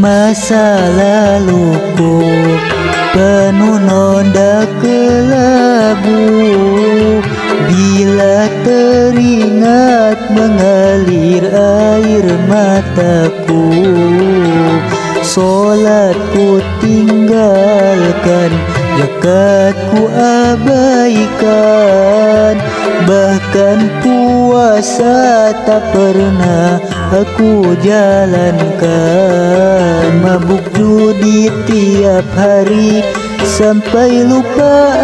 Masa laluku penuh noda kelabu, bila teringat mengalir air mataku. Solatku tinggalkan, zakatku abaikan, bahkan puasa tak pernah aku jalankan. Mabuk judi tiap hari sampai lupa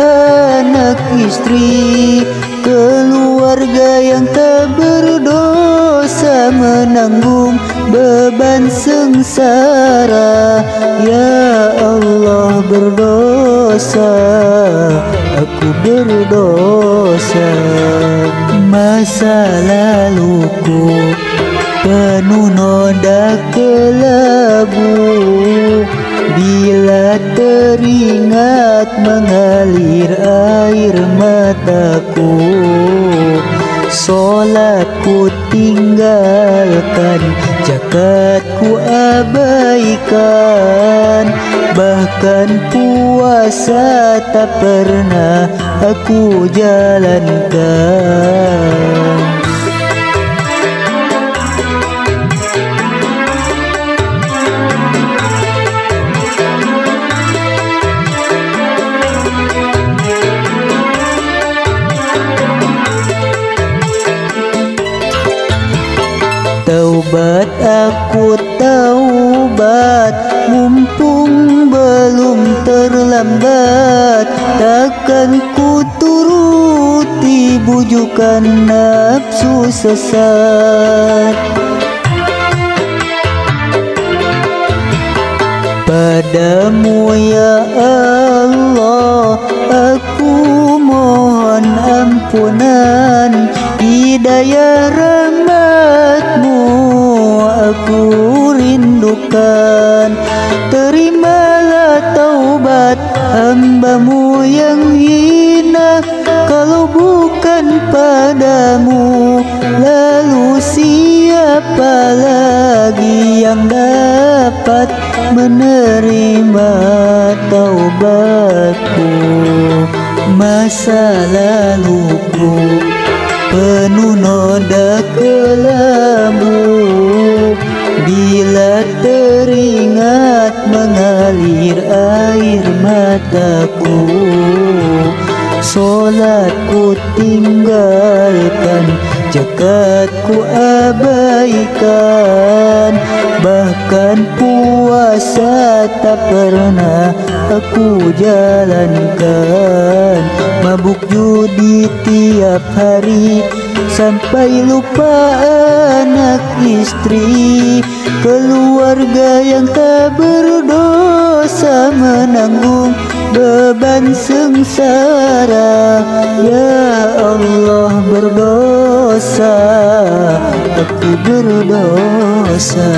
anak istri, keluarga yang tak berdosa menanggung beban sengsara. Ya Allah, berdosa, aku berdosa. Masa laluku penuh noda kelabu, bila teringat mengalir air mataku. Solatku tinggalkan, zakatku abaikan, bahkan puasa tak pernah aku jalankan. Taubat aku taubat, mumpung belum terlambat. Takkan ku turuti bujukan nafsu sesat. Padamu ya Allah aku mohon ampunan, hidayah rahmatmu aku rindukan. Terimalah taubat hambamu yang hina, kalau bukan padamu lalu siapa lagi yang dapat menerima taubatku. Masa laluku penuh noda kelabu, bila teringat mengalir air mataku. Solatku tinggalkan, zakatku abaikan, bahkan puasa tak pernah aku jalankan. Mabuk judi tiap hari sampai lupa anak istri, keluarga yang tak berdosa menanggung beban sengsara. Ya Allah, berdosa, aku berdosa.